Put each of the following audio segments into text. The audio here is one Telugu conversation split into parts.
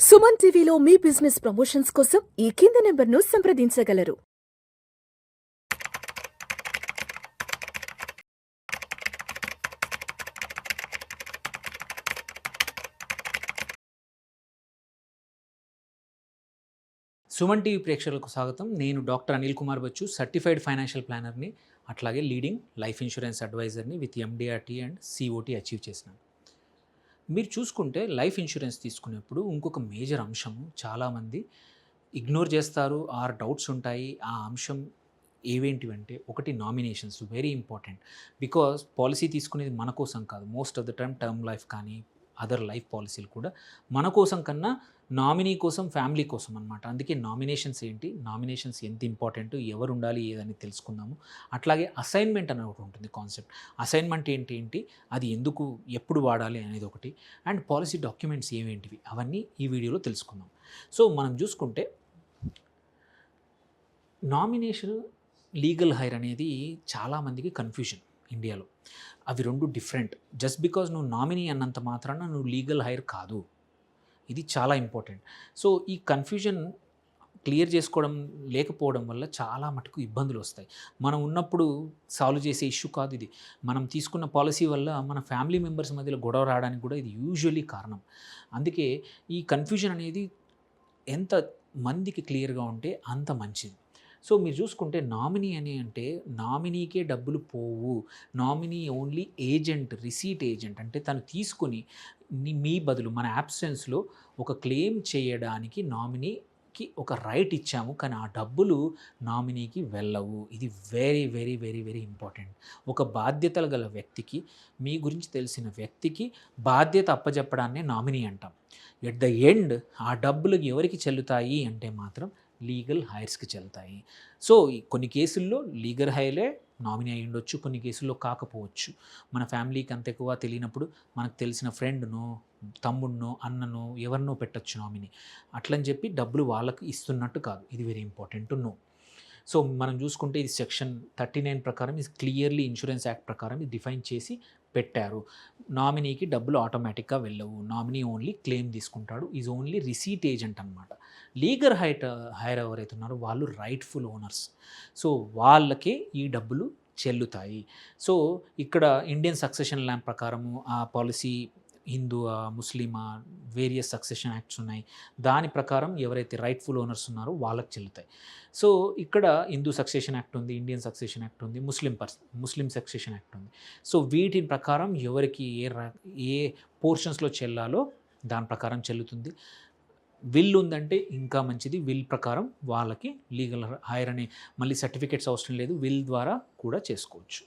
సుమన్ టీవీలో మీ బిజినెస్ ప్రమోషన్స్ కోసం ఈ కింది నెంబర్ను సంప్రదించగలరు. సుమన్ టీవీ ప్రేక్షకులకు స్వాగతం. నేను doctor Anil Kumar Bachchu, certified financial ప్లానర్ని, అట్లాగే లీడింగ్ లైఫ్ ఇన్సూరెన్స్ అడ్వైజర్ని with MDRT and COT achieve చేసినాను. మీరు చూసుకుంటే లైఫ్ ఇన్సూరెన్స్ తీసుకునేప్పుడు ఇంకొక మేజర్ అంశము చాలామంది ఇగ్నోర్ చేస్తారు, ఆర్ డౌట్స్ ఉంటాయి. ఆ అంశం ఏవేంటివంటే, ఒకటి nominations very important. Because policy తీసుకునేది మన కోసం కాదు. Most of the time term life కానీ అదర్ లైఫ్ పాలసీలు కూడా మన కోసం కన్నా నామినీ కోసం, ఫ్యామిలీ కోసం అనమాట. అందుకే నామినేషన్స్ ఏంటి, నామినేషన్స్ ఎంత ఇంపార్టెంట్, ఎవరు ఉండాలి ఏదని తెలుసుకుందాము. అట్లాగే అసైన్మెంట్ అనేది ఒకటి ఉంటుంది కాన్సెప్ట్. అసైన్మెంట్ ఏంటి, అది ఎందుకు, ఎప్పుడు వాడాలి అనేది ఒకటి, అండ్ పాలసీ డాక్యుమెంట్స్ ఏవేంటివి, అవన్నీ ఈ వీడియోలో తెలుసుకుందాం. సో మనం చూసుకుంటే నామినేషన్, లీగల్ హైర్ అనేది చాలామందికి కన్ఫ్యూజన్ ఇండియాలో. అవి రెండు డిఫరెంట్. జస్ట్ బికాజ్ నువ్వు నామినీ అన్నంత మాత్రాన నువ్వు లీగల్ హైర్ కాదు. ఇది చాలా ఇంపార్టెంట్. సో ఈ కన్ఫ్యూజన్ క్లియర్ చేసుకోవడం లేకపోవడం వల్ల చాలా మటుకు ఇబ్బందులు వస్తాయి. మనం ఉన్నప్పుడు సాల్వ్ చేసే ఇష్యూ కాదు ఇది. మనం తీసుకున్న పాలసీ వల్ల మన ఫ్యామిలీ మెంబర్స్ మధ్యలో గొడవ రావడానికి కూడా ఇది యూజువల్లీ కారణం. అందుకే ఈ కన్ఫ్యూజన్ అనేది ఎంత మందికి క్లియర్గా ఉంటే అంత మంచిది. సో మీరు చూసుకుంటే నామినీ అని అంటే నామినీకే డబ్బులు పోవు. Nominee only agent, receipt agent. అంటే తను తీసుకుని మీ బదులు మన యాబ్సెన్స్లో ఒక క్లెయిమ్ చేయడానికి నామినీకి ఒక రైట్ ఇచ్చాము, కానీ ఆ డబ్బులు నామినీకి వెళ్ళవు. ఇది very very very very important. ఒక బాధ్యతలు గల వ్యక్తికి, మీ గురించి తెలిసిన వ్యక్తికి బాధ్యత అప్పచెప్పడాన్నే నామినీ అంటాం. ఎట్ ద ఎండ్ ఆ డబ్బులు ఎవరికి చెల్లుతాయి అంటే మాత్రం లీగల్ హైర్స్కి చెల్తాయి. సో కొన్ని కేసుల్లో లీగల్ హైరే నామినీ అయి ఉండొచ్చు, కొన్ని కేసుల్లో కాకపోవచ్చు. మన ఫ్యామిలీకి అంత ఎక్కువ తెలియనప్పుడు మనకు తెలిసిన ఫ్రెండ్నో, తమ్ముడినో, అన్ననో, ఎవరినో పెట్టచ్చు నామినీ. అట్లని చెప్పి డబ్బులు వాళ్ళకి ఇస్తున్నట్టు కాదు. ఇది వెరీ ఇంపార్టెంట్ నో. సో మనం చూసుకుంటే ఇది సెక్షన్ 39 ప్రకారం, ఇది క్లియర్లీ ఇన్సూరెన్స్ యాక్ట్ ప్రకారం ఇది డిఫైన్ చేసి పెట్టారు. నామినీకి డబ్బులు ఆటోమేటిక్గా వెళ్ళవు. నామినీ ఓన్లీ క్లెయిమ్ తీసుకుంటాడు. ఈజ్ ఓన్లీ రిసీట్ ఏజెంట్ అనమాట. లీగల్ హైర్ ఎవరైతే ఉన్నారో వాళ్ళు రైట్ఫుల్ ఓనర్స్. సో వాళ్ళకే ఈ డబ్బులు చెల్లుతాయి. సో ఇక్కడ ఇండియన్ సక్సెషన్ ల్యాండ్ ప్రకారము ఆ పాలసీ హిందూ, ముస్లిమా, వేరియస్ సక్సెషన్ యాక్ట్స్ ఉన్నాయి. దాని ప్రకారం ఎవరైతే రైట్ఫుల్ ఓనర్స్ ఉన్నారో వాళ్ళకి చెల్లుతాయి. సో ఇక్కడ హిందూ సక్సెషన్ యాక్ట్ ఉంది, ఇండియన్ సక్సెషన్ యాక్ట్ ఉంది, ముస్లిం సక్సెషన్ యాక్ట్ ఉంది. సో వీటి ప్రకారం ఎవరికి ఏ పోర్షన్స్లో చెల్లాలో దాని ప్రకారం చెల్లుతుంది. విల్ ఉందంటే ఇంకా మంచిది. విల్ ప్రకారం వాళ్ళకి లీగల్ హైర్ అనే మళ్ళీ సర్టిఫికేట్స్ అవసరం లేదు, విల్ ద్వారా కూడా చేసుకోవచ్చు.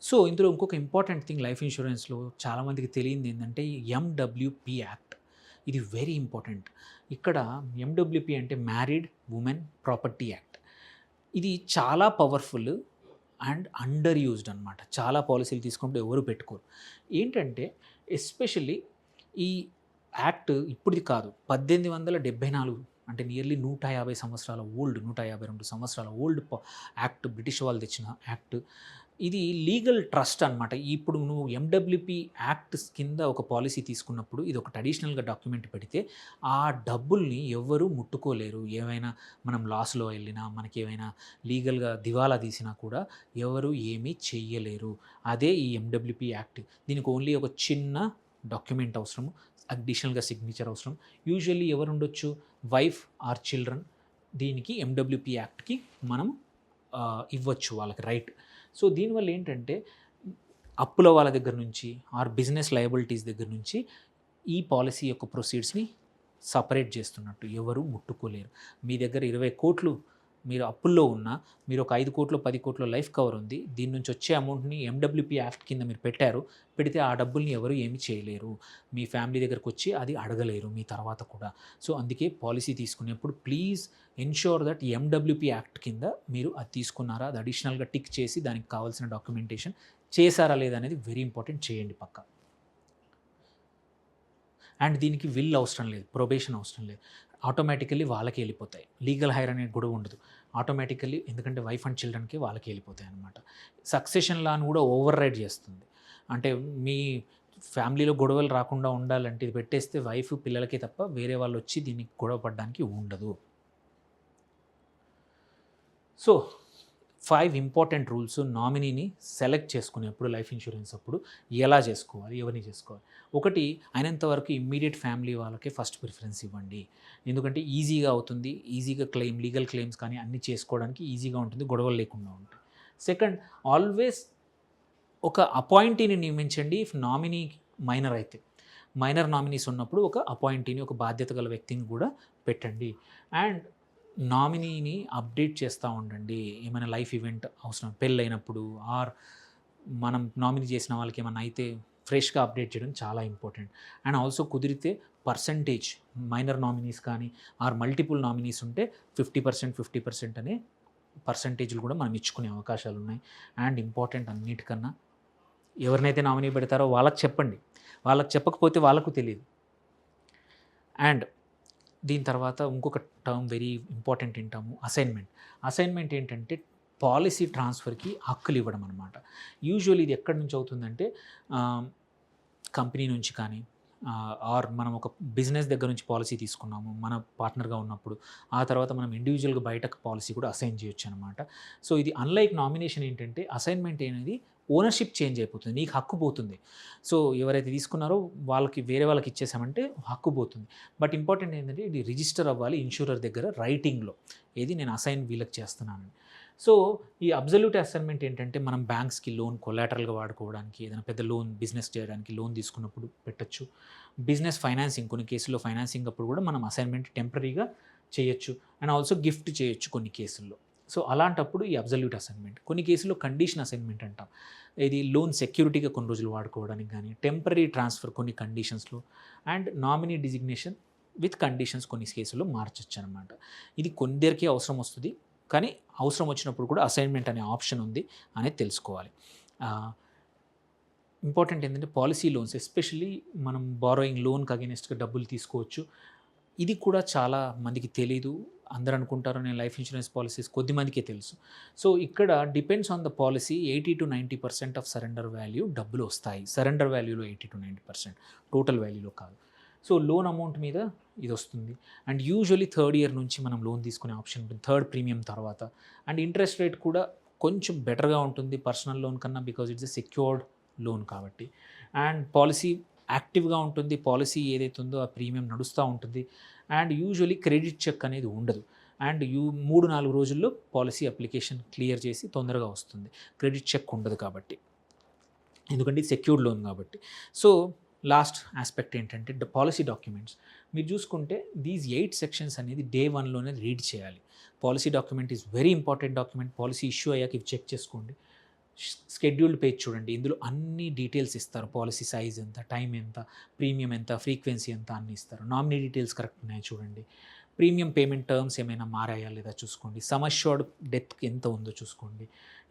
సో ఇందులో ఇంకొక ఇంపార్టెంట్ థింగ్ లైఫ్ ఇన్సూరెన్స్లో చాలామందికి తెలియంది ఏంటంటే ఎండబ్ల్యూపీ యాక్ట్. ఇది వెరీ ఇంపార్టెంట్. ఇక్కడ ఎండబ్ల్యూపీ అంటే మ్యారీడ్ ఉమెన్ ప్రాపర్టీ యాక్ట్. ఇది చాలా పవర్ఫుల్ అండ్ అండర్ యూజ్డ్ అనమాట. చాలా పాలసీలు తీసుకుంటే ఎవరు పెట్టుకోరు. ఏంటంటే ఎస్పెషల్లీ ఈ యాక్ట్ ఇప్పుడుది కాదు, 1874, అంటే నియర్లీ 150 సంవత్సరాల ఓల్డ్, 152 సంవత్సరాల ఓల్డ్ యాక్ట్. బ్రిటిష్ వాళ్ళు తెచ్చిన యాక్ట్. ఇది లీగల్ ట్రస్ట్ అనమాట. ఇప్పుడు నువ్వు ఎండబ్ల్యూపీ యాక్ట్ కింద ఒక పాలసీ తీసుకున్నప్పుడు ఇది ఒక ట్రెడిషనల్గా డాక్యుమెంట్ పెడితే ఆ డబ్బుల్ని ఎవ్వరూ ముట్టుకోలేరు. ఏమైనా మనం లాస్లో వెళ్ళినా, మనకి ఏమైనా లీగల్గా దివాలా తీసినా కూడా ఎవరు ఏమీ చెయ్యలేరు. అదే ఈ ఎండబ్ల్యూపీ యాక్ట్. దీనికి ఓన్లీ ఒక చిన్న డాక్యుమెంట్ అవసరము, అడిషనల్గా సిగ్నేచర్ అవసరం. యూజువల్లీ ఎవరు ఉండొచ్చు, వైఫ్ ఆర్ చిల్డ్రన్. దీనికి ఎండబ్ల్యూపీ యాక్ట్కి మనం ఇవ్వచ్చు వాళ్ళకి రైట్. సో దీనివల్ల ఏంటంటే అప్పుల వాళ్ళ దగ్గర నుంచి ఆర్ బిజినెస్ లయబిలిటీస్ దగ్గర నుంచి ఈ పాలసీ యొక్క ప్రొసీడ్స్ని సపరేట్ చేస్తున్నట్టు, ఎవరు ముట్టుకోలేరు. మీ దగ్గర 20 కోట్లు మీరు అప్పుల్లో ఉన్నా, మీరు ఒక 5 కోట్లు 10 కోట్ల లైఫ్ కవర్ ఉంది, దీని నుంచి వచ్చే అమౌంట్ని ఎండబ్ల్యూపీ యాక్ట్ కింద మీరు పెడితే ఆ డబ్బుల్ని ఎవరు ఏమి చేయలేరు. మీ ఫ్యామిలీ దగ్గరకు వచ్చి అది అడగలేరు మీ తర్వాత కూడా. సో అందుకే పాలసీ తీసుకునేప్పుడు please ensure that MWP act కింద మీరు అది తీసుకున్నారా, అది అడిషనల్గా టిక్ చేసి దానికి కావాల్సిన డాక్యుమెంటేషన్ చేశారా లేదా అనేది వెరీ ఇంపార్టెంట్. చేయండి పక్కా. అండ్ దీనికి విల్ అవసరం లేదు, ప్రొబేషన్ అవసరం లేదు. ఆటోమేటికల్లీ వాళ్ళకి వెళ్ళిపోతాయి. లీగల్ హైర్ అనేది కూడా ఉండదు. ఆటోమేటికల్లీ, ఎందుకంటే వైఫ్ అండ్ చిల్డ్రన్కి వాళ్ళకి వెళ్ళిపోతాయి అనమాట. సక్సెషన్ లాను కూడా ఓవర్ రైడ్ చేస్తుంది. అంటే మీ ఫ్యామిలీలో గొడవలు రాకుండా ఉండాలంటే ఇది పెట్టేస్తే వైఫ్ పిల్లలకే తప్ప వేరే వాళ్ళు వచ్చి దీనికి గొడవ పడడానికి ఉండదు. సో 5 ఇంపార్టెంట్ రూల్స్ నామినీని సెలెక్ట్ చేసుకునేప్పుడు లైఫ్ ఇన్సూరెన్స్ అప్పుడు ఎలా చేసుకోవాలి, ఎవరిని చేసుకోవాలి. ఒకటి, అయినంత వరకు ఇమ్మీడియట్ ఫ్యామిలీ వాళ్ళకే ఫస్ట్ ప్రిఫరెన్స్ ఇవ్వండి. ఎందుకంటే ఈజీగా అవుతుంది, ఈజీగా లీగల్ క్లెయిమ్స్ కానీ అన్నీ చేసుకోవడానికి ఈజీగా ఉంటుంది, గొడవలు లేకుండా ఉంటాయి. సెకండ్, ఆల్వేస్ ఒక అపాయింటీని నియమించండి. ఇఫ్ నామినీ మైనర్ అయితే, మైనర్ నామినీస్ ఉన్నప్పుడు ఒక అపాయింటీని, ఒక బాధ్యత గల వ్యక్తిని కూడా పెట్టండి. అండ్ నామినీని అప్డేట్ చేస్తూ ఉండండి. ఏమైనా లైఫ్ ఈవెంట్ అవసరం, పెళ్ళైనప్పుడు ఆర్ మనం నామినీ చేసిన వాళ్ళకి ఏమైనా అయితే ఫ్రెష్గా అప్డేట్ చేయడం చాలా ఇంపార్టెంట్. అండ్ ఆల్సో కుదిరితే పర్సంటేజ్, మైనర్ నామినీస్ కానీ ఆర్ మల్టిపుల్ నామినీస్ ఉంటే 50% అనే పర్సంటేజ్లు కూడా మనం ఇచ్చుకునే అవకాశాలు ఉన్నాయి. అండ్ ఇంపార్టెంట్ అన్నిటికన్నా, ఎవరినైతే నామినీ పెడతారో వాళ్ళకి చెప్పండి. వాళ్ళకి చెప్పకపోతే వాళ్ళకు తెలియదు. అండ్ దీని తర్వాత ఇంకొక టర్మ్ వెరీ ఇంపార్టెంట్ వింటాము, అసైన్మెంట్. అసైన్మెంట్ ఏంటంటే పాలసీ ట్రాన్స్ఫర్కి హక్కులు ఇవ్వడం అనమాట. యూజువల్లీ ఇది ఎక్కడి నుంచి అవుతుందంటే కంపెనీ నుంచి కానీ ఆర్ మనం ఒక బిజినెస్ దగ్గర నుంచి పాలసీ తీసుకున్నాము మన పార్ట్నర్గా ఉన్నప్పుడు, ఆ తర్వాత మనం ఇండివిజువల్గా బయటకు పాలసీ కూడా అసైన్ చేయొచ్చు అనమాట. సో ఇది అన్లైక్ నామినేషన్ ఏంటంటే అసైన్మెంట్ అనేది ఓనర్షిప్ చేంజ్ అయిపోతుంది, నీకు హక్కు పోతుంది. సో ఎవరైతే తీసుకున్నారో వాళ్ళకి వేరే వాళ్ళకి ఇచ్చేసామంటే హక్కు పోతుంది. బట్ ఇంపార్టెంట్ ఏంటంటే ఇది రిజిస్టర్ అవ్వాలి ఇన్సూరర్ దగ్గర రైటింగ్లో, ఏది నేను అసైన్ వీళ్ళకి చేస్తున్నానని. సో ఈ అబ్జల్యూట్ అసైన్మెంట్ ఏంటంటే మనం బ్యాంక్స్కి లోన్ కొలాటరల్గా వాడుకోవడానికి, ఏదైనా పెద్ద లోన్ బిజినెస్ చేయడానికి లోన్ తీసుకున్నప్పుడు పెట్టచ్చు. బిజినెస్ ఫైనాన్సింగ్, కొన్ని కేసుల్లో ఫైనాన్సింగ్ అప్పుడు కూడా మనం అసైన్మెంట్ టెంపరీగా చేయొచ్చు. అండ్ ఆల్సో గిఫ్ట్ చేయొచ్చు కొన్ని కేసుల్లో. సో అలాంటప్పుడు ఈ అబ్జల్యూట్ అసైన్మెంట్. కొన్ని కేసుల్లో కండిషన్ అసైన్మెంట్ అంటాం, ఇది లోన్ సెక్యూరిటీగా కొన్ని రోజులు వాడుకోవడానికి కానీ, టెంపరీ ట్రాన్స్ఫర్ కొన్ని కండిషన్స్లో, and nominee designation with conditions కొన్ని కేసుల్లో మార్చొచ్చు అనమాట. ఇది కొందరికీ అవసరం వస్తుంది, కానీ అవసరం వచ్చినప్పుడు కూడా అసైన్మెంట్ అనే ఆప్షన్ ఉంది అనేది తెలుసుకోవాలి. ఇంపార్టెంట్ ఏంటంటే పాలసీ లోన్స్, ఎస్పెషల్లీ మనం బారోయింగ్ లోన్కి అగెనిస్ట్గా డబ్బులు తీసుకోవచ్చు. ఇది కూడా చాలా మందికి తెలీదు. అందరూ అనుకుంటారు నేను లైఫ్ ఇన్సూరెన్స్ పాలసీస్ కొద్ది మందికే తెలుసు. సో ఇక్కడ depends on the policy 80-90% of surrender value డబ్బులు వస్తాయి. సరెండర్ వాల్యూలో 80-90%, టోటల్ వాల్యూలో కాదు. సో లోన్ అమౌంట్ మీద ఇది వస్తుంది. అండ్ యూజువల్లీ థర్డ్ ఇయర్ నుంచి మనం లోన్ తీసుకునే ఆప్షన్ ఉంటుంది, థర్డ్ ప్రీమియం తర్వాత. అండ్ ఇంట్రెస్ట్ రేట్ కూడా కొంచెం బెటర్గా ఉంటుంది పర్సనల్ లోన్ కన్నా, because it's a secured loan కాబట్టి. అండ్ పాలసీ యాక్టివ్గా ఉంటుంది, పాలసీ ఏదైతే ఉందో ఆ ప్రీమియం నడుస్తూ ఉంటుంది. అండ్ యూజువల్లీ క్రెడిట్ చెక్ అనేది ఉండదు. అండ్ 3-4 రోజుల్లో పాలసీ అప్లికేషన్ క్లియర్ చేసి తొందరగా వస్తుంది. క్రెడిట్ చెక్ ఉండదు కాబట్టి, ఎందుకంటే ఇది సెక్యూర్డ్ లోన్ కాబట్టి. సో లాస్ట్ ఆస్పెక్ట్ ఏంటంటే పాలసీ డాక్యుమెంట్స్. మీరు చూసుకుంటే దీస్ 8 సెక్షన్స్ అనేది డే 1లోనే రీడ్ చేయాలి. Policy document is very important document. Policy issue అయ్యాక ఇవి చెక్ చేసుకోండి. షెడ్యూల్డ్ పేజ్ చూడండి, ఇందులో అన్ని డీటెయిల్స్ ఇస్తారు. పాలసీ సైజ్ ఎంత, టైం ఎంత, ప్రీమియం ఎంత, ఫ్రీక్వెన్సీ ఎంత అన్నీ ఇస్తారు. నామినీ డీటెయిల్స్ కరెక్ట్ ఉన్నాయో చూడండి. ప్రీమియం పేమెంట్ టర్మ్స్ ఏమైనా మారాయా లేదా చూసుకోండి. సమ్ అష్యూర్డ్ డెత్ ఎంత ఉందో చూసుకోండి.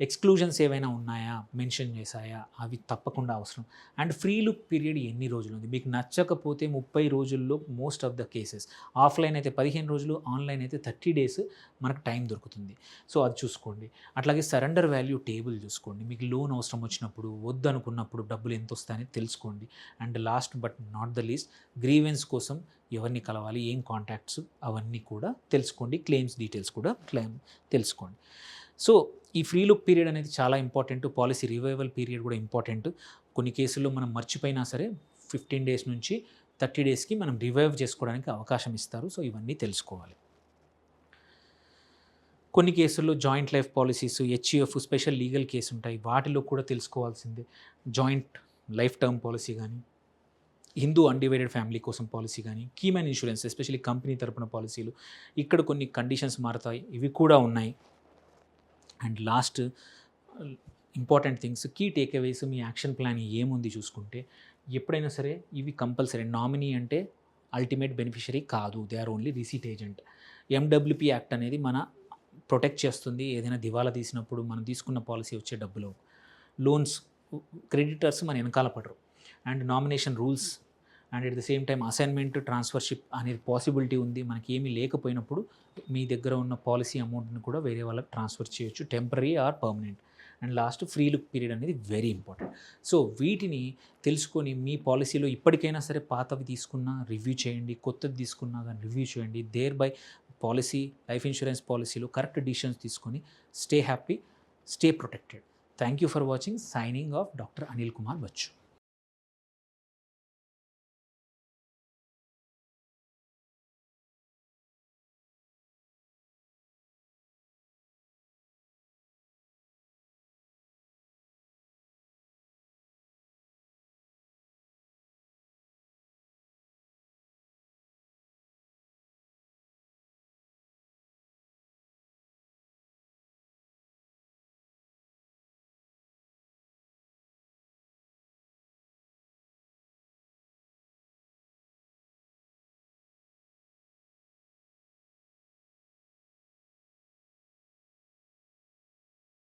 ఎక్స్క్లూజన్స్ ఏవైనా ఉన్నాయా, మెన్షన్ చేశాయా, అవి తప్పకుండా అవసరం. అండ్ ఫ్రీ లుక్ పీరియడ్ ఎన్ని రోజులు ఉంది, మీకు నచ్చకపోతే 30 రోజుల్లో most of the cases. Offline అయితే 15 రోజులు, ఆన్లైన్ అయితే 30 days మనకు టైం దొరుకుతుంది. సో అది చూసుకోండి. అట్లాగే సరెండర్ వాల్యూ టేబుల్ చూసుకోండి. మీకు లోన్ అవసరం వచ్చినప్పుడు, వద్దనుకున్నప్పుడు డబ్బులు ఎంత వస్తాయని తెలుసుకోండి. And last but not the least, grievance కోసం ఎవరిని కలవాలి, ఏం కాంటాక్ట్స్, అవన్నీ కూడా తెలుసుకోండి. క్లెయిమ్స్ డీటెయిల్స్ కూడా తెలుసుకోండి. సో ఈ ఫ్రీ లుక్ పీరియడ్ అనేది చాలా ఇంపార్టెంట్. పాలసీ రివైవల్ పీరియడ్ కూడా ఇంపార్టెంట్. కొన్ని కేసుల్లో మనం మర్చిపోయినా సరే 15 days నుంచి 30 daysకి మనం రివైవ్ చేసుకోవడానికి అవకాశం ఇస్తారు. సో ఇవన్నీ తెలుసుకోవాలి. కొన్ని కేసుల్లో joint life policies, HUF, special legal case ఉంటాయి, వాటిలో కూడా తెలుసుకోవాల్సిందే. జాయింట్ లైఫ్ టర్మ్ పాలసీ కానీ, హిందూ అన్డివైడెడ్ ఫ్యామిలీ కోసం పాలసీ కానీ, కీమెన్ ఇన్సూరెన్స్ ఎస్పెషల్లీ కంపెనీ తరపున పాలసీలు, ఇక్కడ కొన్ని కండిషన్స్ మారుతాయి, ఇవి కూడా ఉన్నాయి. And last important things, key takeaways, మీ యాక్షన్ ప్లాన్ ఏముంది చూసుకుంటే, ఎప్పుడైనా సరే ఇవి కంపల్సరీ. నామినీ అంటే అల్టిమేట్ బెనిఫిషరీ కాదు, they are only receipt agent. MWP act అనేది మన ప్రొటెక్ట్ చేస్తుంది. ఏదైనా దివాలా తీసినప్పుడు మనం తీసుకున్న పాలసీ వచ్చే డబ్బులు, లోన్స్ క్రెడిటర్స్ మన వెనకాల పడరు. And nomination rules, and at the same time assignment, transfership అనేది పాసిబిలిటీ ఉంది. మనకి ఏమీ లేకపోయినప్పుడు మీ దగ్గర ఉన్న పాలసీ అమౌంట్ని కూడా వేరే వాళ్ళకి ట్రాన్స్ఫర్ చేయొచ్చు, temporary are permanent. And last free look period అనేది వెరీ ఇంపార్టెంట్. సో వీటిని తెలుసుకొని మీ పాలసీలో ఇప్పటికైనా సరే పాతవి తీసుకున్నా రివ్యూ చేయండి, కొత్తది తీసుకున్నా కానీ రివ్యూ చేయండి. Thereby policy, life insurance పాలసీలో కరెక్ట్ డిసిషన్స్ తీసుకొని stay happy, stay protected. Thank you for watching. Signing off doctor Anil Kumar Bachu.